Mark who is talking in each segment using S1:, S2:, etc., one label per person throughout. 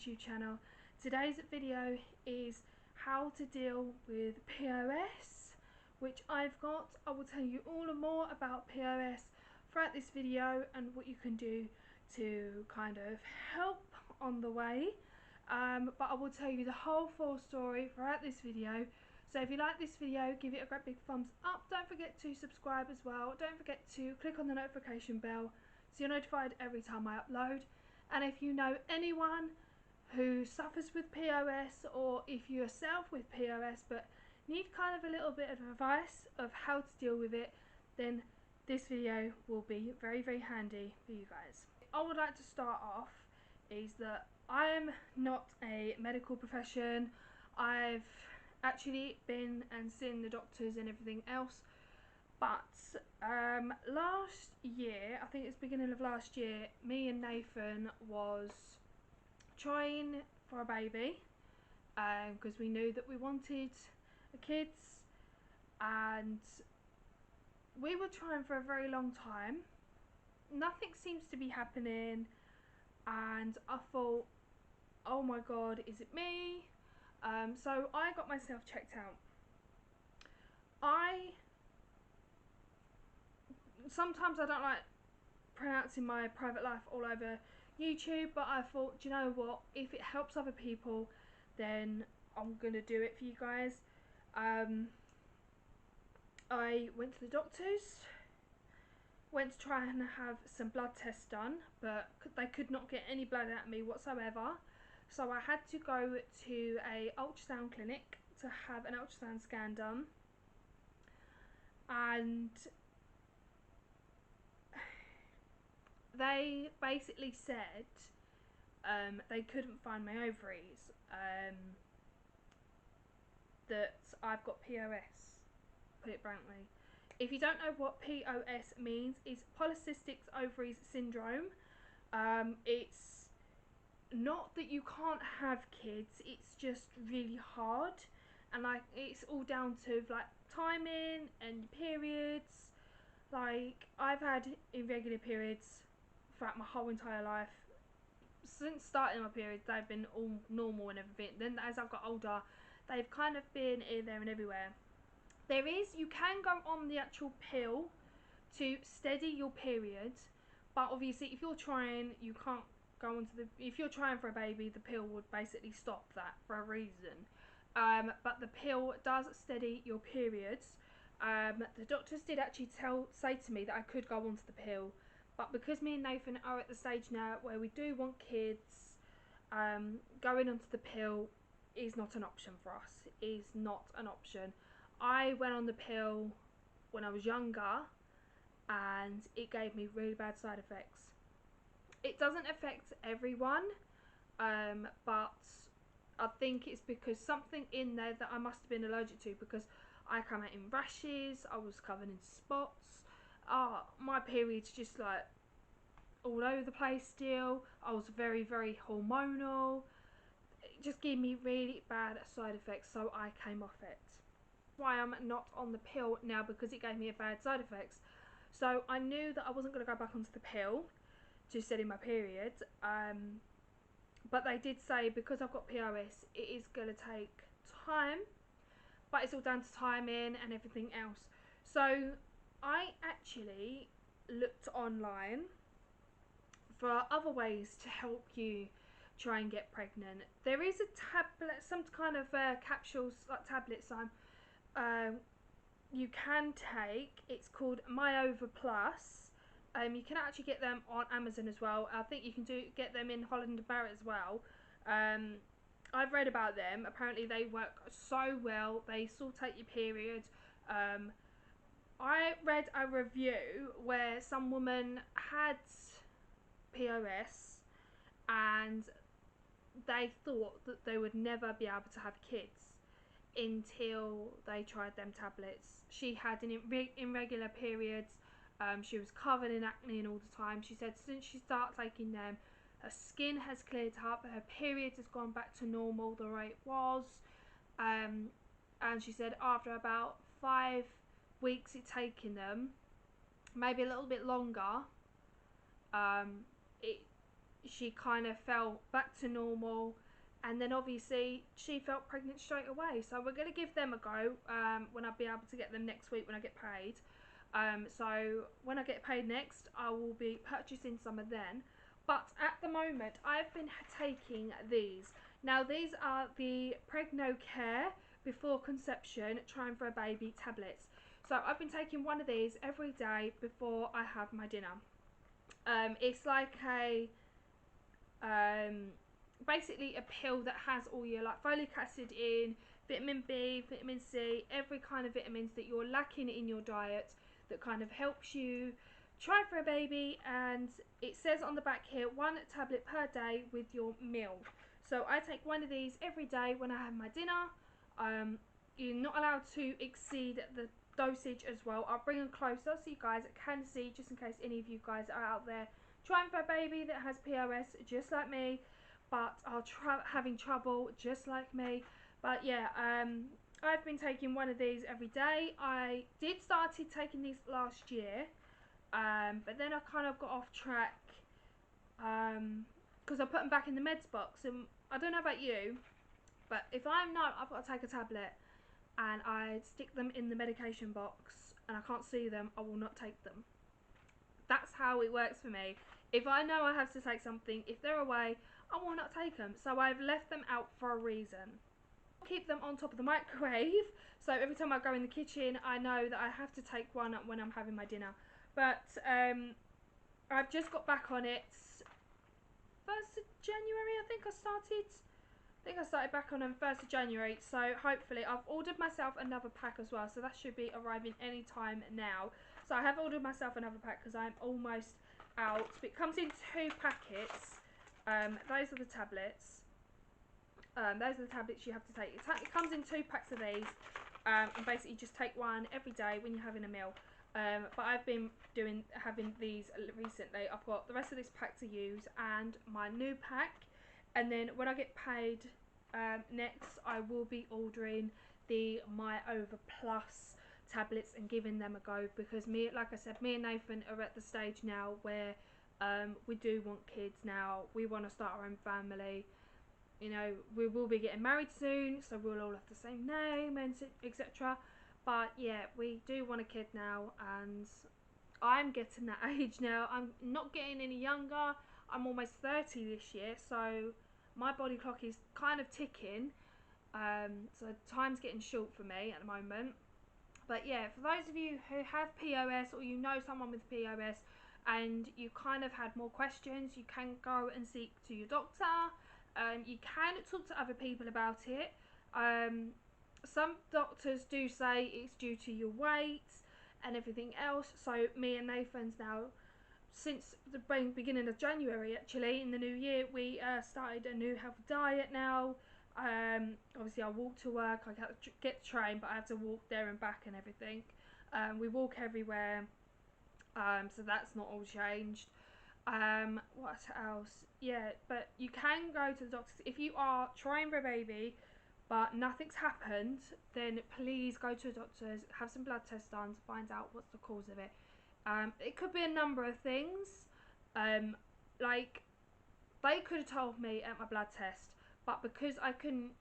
S1: YouTube channel. Today's video is how to deal with POS, which I've got. I will tell you all and more about POS throughout this video and what you can do to kind of help on the way. But I will tell you the whole full story throughout this video. So if you like this video, give it a great big thumbs up. Don't forget to subscribe as well. Don't forget to click on the notification bell so you're notified every time I upload. And if you know anyone who suffers with POS, or if you yourself with POS but need kind of a little bit of advice of how to deal with it, then this video will be very handy for you guys. I would like to start off is that I'm not a medical profession. I've actually been and seen the doctors and everything else, but last year, I think it's beginning of last year, me and Nathan was trying for a baby because we knew that we wanted kids, and we were trying for a very long time. Nothing seems to be happening, and I thought, oh my god, is it me? So I got myself checked out. Sometimes I don't like pronouncing my private life all over YouTube, but I thought, do you know what, if it helps other people, then I'm gonna do it for you guys. I went to the doctors, went to try and have some blood tests done, but they could not get any blood out of me whatsoever. So I had to go to a ultrasound clinic to have an ultrasound scan done, and they basically said they couldn't find my ovaries, that I've got POS, put it frankly. If you don't know what POS means, it's polycystic ovaries syndrome. It's not that you can't have kids, it's just really hard, and like it's all down to like timing and periods. Like I've had irregular periods throughout my whole entire life. Since starting my periods, they've been all normal and everything. Then as I've got older, they've kind of been here, there and everywhere. You can go on the actual pill to steady your periods, but obviously if you're trying, you can't go onto the, if you're trying for a baby, the pill would basically stop that for a reason. But the pill does steady your periods. The doctors did actually say to me that I could go onto the pill, but because me and Nathan are at the stage now where we do want kids, going onto the pill is not an option for us. It is not an option. I went on the pill when I was younger, and it gave me really bad side effects. It doesn't affect everyone, but I think it's because something in there that I must have been allergic to, because I came out in rashes, I was covered in spots, my periods just like all over the place still, I was very hormonal. It just gave me really bad side effects, so I came off it. Why I'm not on the pill now, because it gave me a bad side effects. So I knew that I wasn't going to go back onto the pill to steady my periods, but they did say because I've got POS, it is going to take time, but it's all down to timing and everything else. So I actually looked online for other ways to help you try and get pregnant. There is a tablet, some kind of capsules, like tablets, you can take. It's called MyOver Plus. You can actually get them on Amazon as well. I think you can get them in Holland & Barrett as well. I've read about them. Apparently they work so well. They sort out your period. I read a review where some woman had POS and they thought that they would never be able to have kids until they tried them tablets. She had an irregular periods. She was covered in acne and all the time. She said since she started taking them, her skin has cleared up, her periods has gone back to normal the way it was, and she said after about 5 weeks of taking them, maybe a little bit longer, it she kind of fell back to normal, and then obviously she felt pregnant straight away. So we're going to give them a go when I'll be able to get them next week when I get paid. So when I get paid next, I will be purchasing some of them. But at the moment, I've been taking these. Now these are the Pregno Care before conception trying for a baby tablets. So I've been taking one of these every day before I have my dinner. It's like a basically a pill that has all your like folic acid in, vitamin B, vitamin C, every kind of vitamins that you're lacking in your diet, that kind of helps you try for a baby. And it says on the back here, 1 tablet per day with your meal. So I take one of these every day when I have my dinner. You're not allowed to exceed the dosage as well. I'll bring them closer so you guys can see, just in case any of you guys are out there trying for a baby that has POS just like me, but are having trouble just like me. But yeah, I've been taking one of these every day. I did started taking these last year, but then I kind of got off track because I put them back in the meds box. And I don't know about you, but if I know I've got to take a tablet and I stick them in the medication box and I can't see them, I will not take them. That's how it works for me. If I know I have to take something, if they're away, I will not take them. So I've left them out for a reason. Keep them on top of the microwave, so every time I go in the kitchen I know that I have to take one when I'm having my dinner. But I've just got back on it 1st of January. I think I started back on 1st of January, so hopefully I've ordered myself another pack as well, so that should be arriving any time now. So I have ordered myself another pack because I'm almost out. It comes in 2 packets. Those are the tablets. Those are the tablets you have to take. It comes in 2 packs of these, and basically just take one every day when you're having a meal. But I've been having these recently. I've got the rest of this pack to use and my new pack, and then when I get paid next, I will be ordering the My Over Plus tablets and giving them a go, because like I said, me and Nathan are at the stage now where we do want kids now. We want to start our own family. You know, we will be getting married soon, so we'll all have the same name and etc. But yeah, we do want a kid now, and I'm getting that age now. I'm not getting any younger. I'm almost 30 this year, so my body clock is kind of ticking. So time's getting short for me at the moment. But yeah, for those of you who have POS, or you know someone with POS and you kind of had more questions, you can go and seek to your doctor. You can talk to other people about it. Some doctors do say it's due to your weight and everything else. So me and Nathan's now, since the beginning of January actually, in the new year, we started a new healthy diet now. Obviously I walk to work, I get the train, but I have to walk there and back and everything. We walk everywhere, so that's not all changed. What else? Yeah, but you can go to the doctors if you are trying for a baby but nothing's happened. Then please go to the doctors, have some blood tests done to find out what's the cause of it. It could be a number of things. Like they could have told me at my blood test, but because I couldn't,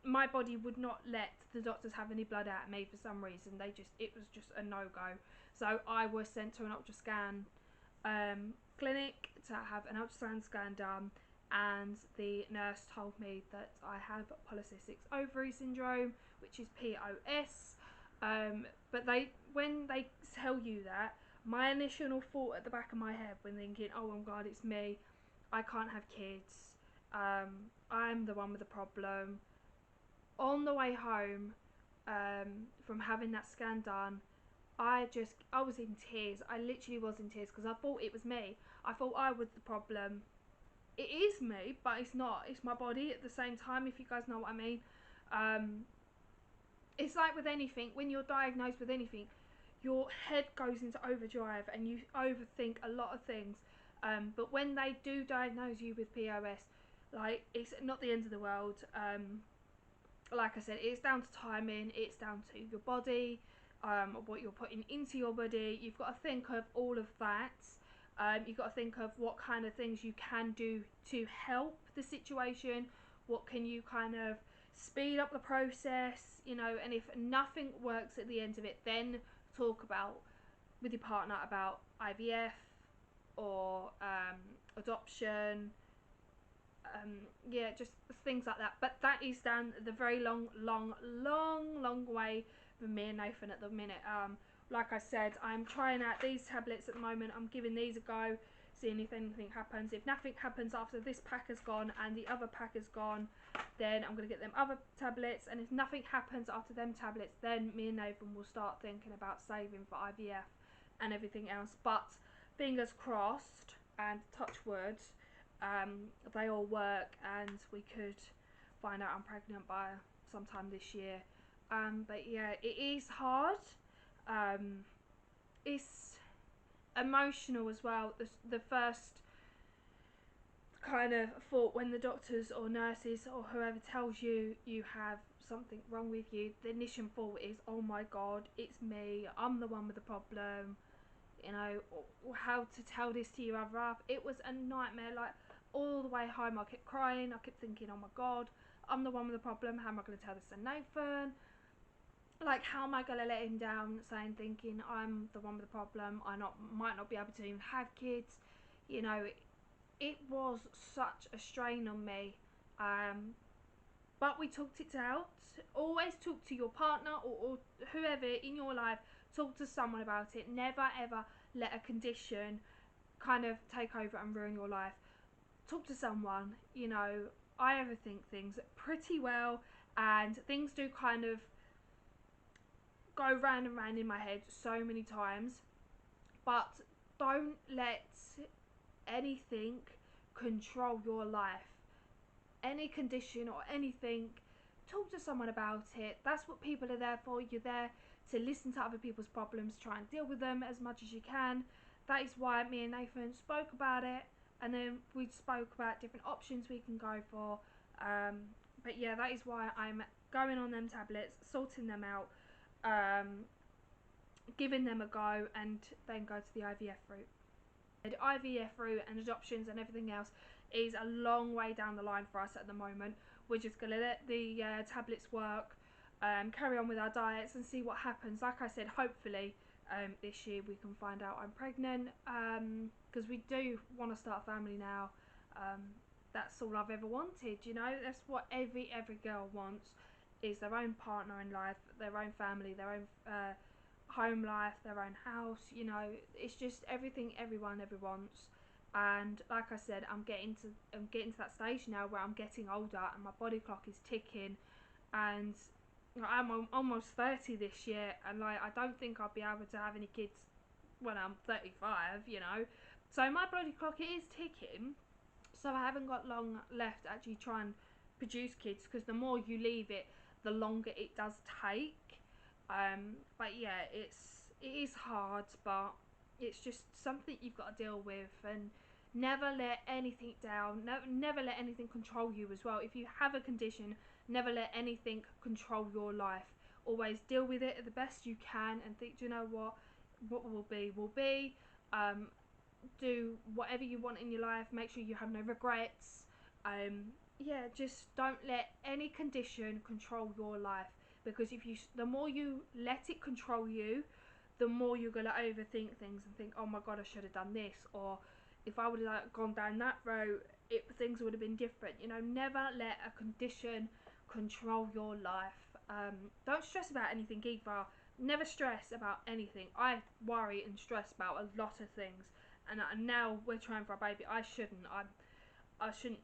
S1: my body would not let the doctors have any blood out of me for some reason. It was just a no-go. So I was sent to an ultrasound clinic to have an ultrasound scan done, and the nurse told me that I have polycystic ovary syndrome, which is P.O.S. But when they tell you that, my initial thought at the back of my head when thinking, oh my god, it's me, I can't have kids, I'm the one with the problem. On the way home from having that scan done, I was in tears. I literally was in tears because I thought it was me. I thought I was the problem. It is me, but it's not. It's my body at the same time, if you guys know what I mean. It's like with anything, when you're diagnosed with anything, your head goes into overdrive and you overthink a lot of things. But when they do diagnose you with POS, like, it's not the end of the world. Like I said, it's down to timing, it's down to your body, what you're putting into your body. You've got to think of all of that. You've got to think of what kind of things you can do to help the situation. What can you kind of speed up the process, you know, and if nothing works at the end of it, then talk about with your partner about IVF or adoption. Yeah, just things like that. But that is down the very long way for me and Nathan at the minute. Like I said, I'm trying out these tablets at the moment. I'm giving these a go, seeing if anything happens. If nothing happens after this pack is gone and the other pack is gone, then I'm going to get them other tablets. And if nothing happens after them tablets, then me and Nathan will start thinking about saving for IVF and everything else. But fingers crossed and touch wood, they all work and we could find out I'm pregnant by sometime this year. But yeah, it is hard. It's emotional as well. The first kind of thought when the doctors or nurses or whoever tells you you have something wrong with you, the initial thought is, oh my god, it's me, I'm the one with the problem, you know, how to tell this to your other half. It was a nightmare. Like, all the way home I kept crying, I kept thinking, oh my god, I'm the one with the problem, how am I going to tell this to Nathan? Like, how am I going to let him down, thinking I'm the one with the problem, might not be able to even have kids, you know. It was such a strain on me, but we talked it out. Always talk to your partner or whoever in your life. Talk to someone about it. Never ever let a condition kind of take over and ruin your life. Talk to someone. You know, I overthink things pretty well, and things do kind of go round and round in my head so many times. But don't let anything control your life. Any condition or anything, talk to someone about it. That's what people are there for. You're there to listen to other people's problems, try and deal with them as much as you can. That is why me and Nathan spoke about it, and then we spoke about different options we can go for. But yeah, that is why I'm going on them tablets, sorting them out, giving them a go, and then go to the IVF route. The IVF route and adoptions and everything else is a long way down the line for us at the moment. We're just going to let the tablets work, carry on with our diets and see what happens. Like I said, hopefully this year we can find out I'm pregnant, because we do want to start a family now. That's all I've ever wanted, you know. That's what every girl wants, is their own partner in life, their own family, their own home life, their own house, you know. It's just everything everyone ever wants. And like I said, I'm getting to that stage now where I'm getting older and my body clock is ticking, and I'm almost 30 this year, and like, I don't think I'll be able to have any kids when I'm 35, you know. So my body clock is ticking, so I haven't got long left to actually try and produce kids, because the more you leave it, the longer it does take. But yeah, it is hard, but it's just something you've got to deal with, and never let anything down. Never let anything control you as well. If you have a condition, never let anything control your life. Always deal with it the best you can, and think, do you know what will be will be. Do whatever you want in your life. Make sure you have no regrets. Yeah, just don't let any condition control your life, because the more you let it control you, the more you're gonna overthink things and think, oh my god, I should have done this, or if I would have gone down that road, things would have been different. You know, never let a condition control your life. Don't stress about anything either. Never stress about anything. I worry and stress about a lot of things, and now we're trying for a baby. I shouldn't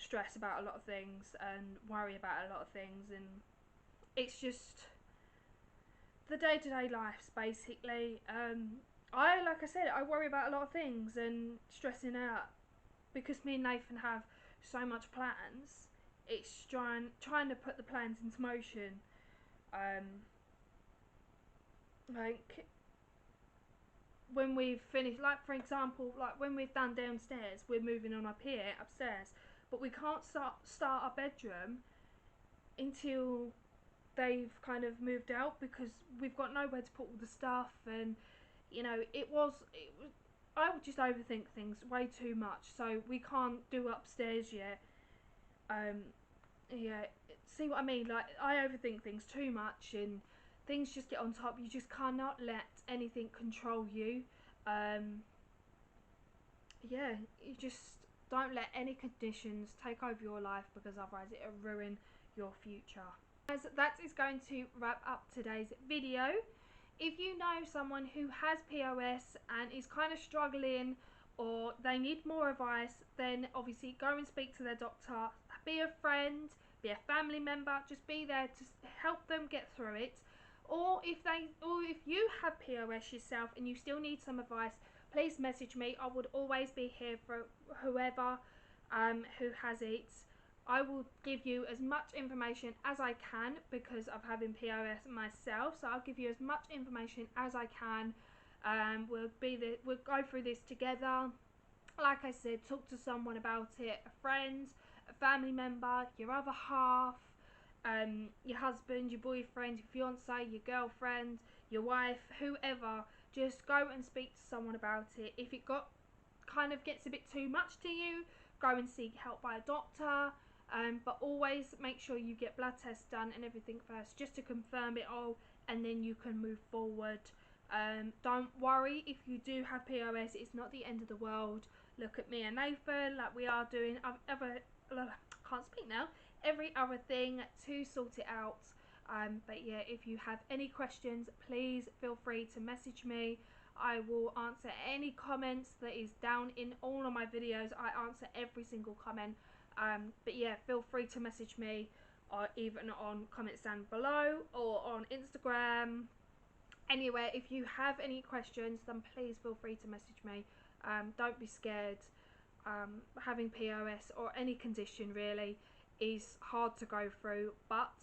S1: stress about a lot of things and worry about a lot of things, and it's just the day-to-day lives basically. Like I said, I worry about a lot of things and stressing out, because me and Nathan have so much plans. It's trying to put the plans into motion. Like, when we've finished, like for example, like when we've done downstairs, we're moving on up here upstairs, but we can't start our bedroom until they've kind of moved out, because we've got nowhere to put all the stuff. And you know, it was I would just overthink things way too much, so we can't do upstairs yet. Yeah, see what I mean? Like, I overthink things too much, and things just get on top. You just cannot let anything control you. Yeah, you just don't let any conditions take over your life, because otherwise it'll ruin your future. As that is going to wrap up today's video. If you know someone who has POS and is kind of struggling, or they need more advice, then obviously go and speak to their doctor. Be a friend, be a family member, just be there to help them get through it. Or if you have POS yourself and you still need some advice, please message me. I would always be here for whoever who has it. I will give you as much information as I can, because of having POS myself. So I'll give you as much information as I can. We'll go through this together. Like I said, talk to someone about it, a friend, a family member, your other half, your husband, your boyfriend, your fiance, your girlfriend, your wife, whoever. Just go and speak to someone about it. If it kind of gets a bit too much to you, go and seek help by a doctor. But always make sure you get blood tests done and everything first, just to confirm it all, and then you can move forward. Don't worry if you do have POS, it's not the end of the world. Look at me and Nathan, like we are doing can't speak now, every other thing to sort it out. But yeah, if you have any questions, please feel free to message me. I will answer any comments that is down in all of my videos. I answer every single comment. But yeah, feel free to message me, or even on comments down below, or on Instagram, anywhere. If you have any questions, then please feel free to message me. Don't be scared. Having POS, or any condition really, is hard to go through, but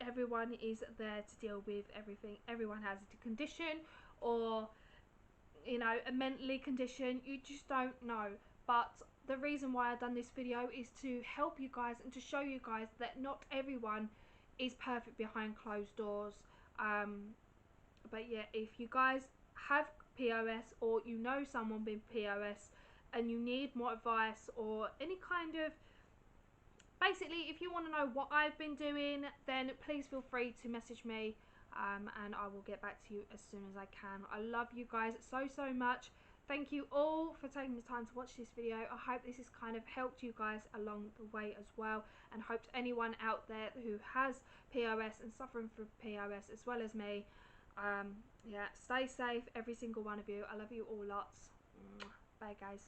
S1: everyone is there to deal with everything. Everyone has a condition, or a mentally condition, you just don't know. But the reason why I've done this video is to help you guys and to show you guys that not everyone is perfect behind closed doors. But yeah, if you guys have POS, or you know someone with POS and you need more advice, or any kind of, basically if you want to know what I've been doing, then please feel free to message me, and I will get back to you as soon as I can. I love you guys so much. Thank you all for taking the time to watch this video. I hope this has kind of helped you guys along the way as well, and hope anyone out there who has POS and suffering from POS as well as me, yeah, stay safe, every single one of you. I love you all lots. Bye guys.